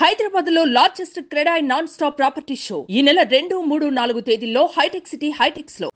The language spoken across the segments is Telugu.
హైదరాబాద్ లో largest CREDAI non stop property show ఈ నెల 2, 3, 4 తేదీల్లో హైటెక్ సిటీ హైటెక్స్ లో.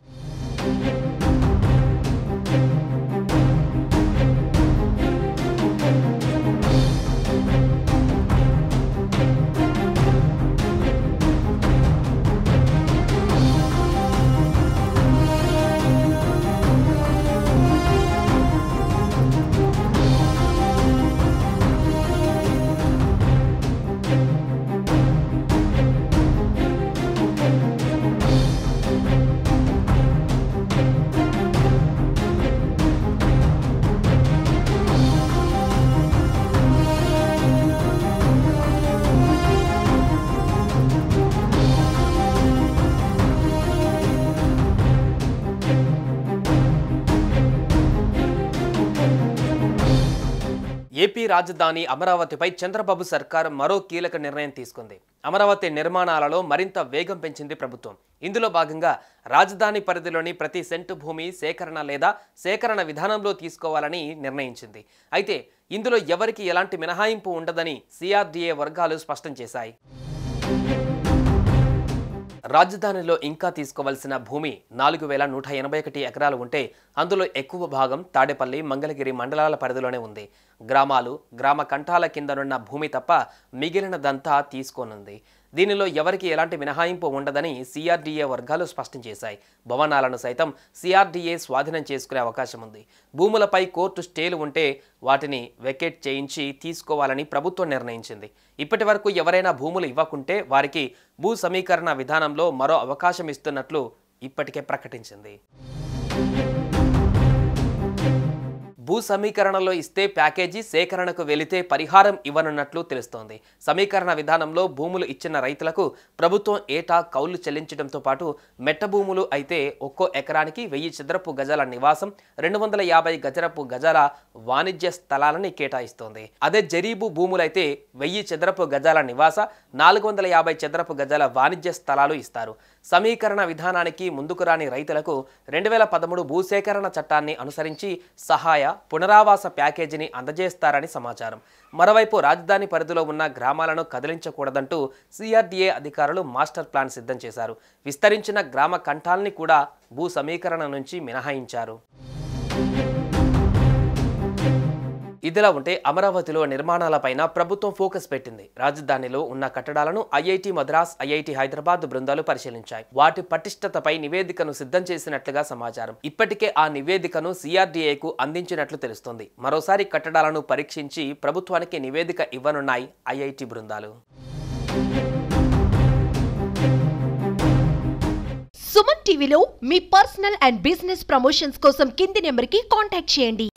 ఏపీ రాజధాని అమరావతిపై చంద్రబాబు సర్కార్ మరో కీలక నిర్ణయం తీసుకుంది. అమరావతి నిర్మాణాలలో మరింత వేగం పెంచింది ప్రభుత్వం. ఇందులో భాగంగా రాజధాని పరిధిలోని ప్రతి సెంటు భూమి సేకరణ లేదా సేకరణ విధానంలో తీసుకోవాలని నిర్ణయించింది. అయితే ఇందులో ఎవరికి ఎలాంటి మినహాయింపు ఉండదని సిఆర్డీఏ వర్గాలు స్పష్టం చేశాయి. రాజధానిలో ఇంకా తీసుకోవాల్సిన భూమి 4181 ఎకరాలు ఉంటే అందులో ఎక్కువ భాగం తాడేపల్లి, మంగళగిరి మండలాల పరిధిలోనే ఉంది. గ్రామాలు, గ్రామ కంఠాల కిందనున్న భూమి తప్ప మిగిలినదంతా తీసుకోనుంది. దీనిలో ఎవరికి ఎలాంటి మినహాయింపు ఉండదని సిఆర్డీఏ వర్గాలు స్పష్టం చేశాయి. భవనాలను సైతం సిఆర్డీఏ స్వాధీనం చేసుకునే అవకాశం ఉంది. భూములపై కోర్టు స్టేలు ఉంటే వాటిని వెకేట్ చేయించి తీసుకోవాలని ప్రభుత్వం నిర్ణయించింది. ఇప్పటి వరకు ఎవరైనా భూములు ఇవ్వకుంటే వారికి భూ సమీకరణ విధానంలో మరో అవకాశం ఇస్తున్నట్లు ఇప్పటికే ప్రకటించింది. భూ సమీకరణలో ఇస్తే ప్యాకేజీ, సేకరణకు వెళితే పరిహారం ఇవ్వనున్నట్లు తెలుస్తోంది. సమీకరణ విధానంలో భూములు ఇచ్చిన రైతులకు ప్రభుత్వం ఏటా కౌలు చెల్లించడంతో పాటు మెట్ట భూములు అయితే ఒక్కో ఎకరానికి 1000 చదరపు గజాల నివాసం, 250 చదరపు గజాల వాణిజ్య స్థలాలని కేటాయిస్తోంది. అదే జరీబు భూములైతే 1000 చదరపు గజాల నివాస, 450 చదరపు గజాల వాణిజ్య స్థలాలు ఇస్తారు. సమీకరణ విధానానికి ముందుకు రాని రైతులకు 2013 భూసేకరణ చట్టాన్ని అనుసరించి సహాయ, పునరావాస ప్యాకేజీని అందజేస్తారని సమాచారం. మరోవైపు రాజధాని పరిధిలో ఉన్న గ్రామాలను కదిలించకూడదంటూ సిఆర్డీఏ అధికారులు మాస్టర్ ప్లాన్ సిద్ధం చేశారు. విస్తరించిన గ్రామ కంఠాల్ని కూడా భూ సమీకరణ నుంచి మినహాయించారు. ఇదిలా ఉంటే అమరావతిలో నిర్మాణాలపైన ప్రభుత్వం ఫోకస్ పెట్టింది. రాజధానిలో ఉన్న కట్టడాలను ఐఐటి మద్రాస్, ఐఐటి హైదరాబాద్ బృందాలు పరిశీలించాయి. వాటి పటిష్టతపై నివేదికను సిద్ధం చేసినట్లుగా సమాచారం. ఇప్పటికే ఆ నివేదికను సిఆర్డీఏకు అందించినట్లు తెలుస్తోంది. మరోసారి కట్టడాలను పరీక్షించి ప్రభుత్వానికి నివేదిక ఇవ్వనున్నాయి ఐఐటి బృందాలు. సుమన్ టీవీలో మీ పర్సనల్ అండ్ బిజినెస్ ప్రమోషన్స్ కోసం కింది నెంబర్కి కాంటాక్ట్ చేయండి.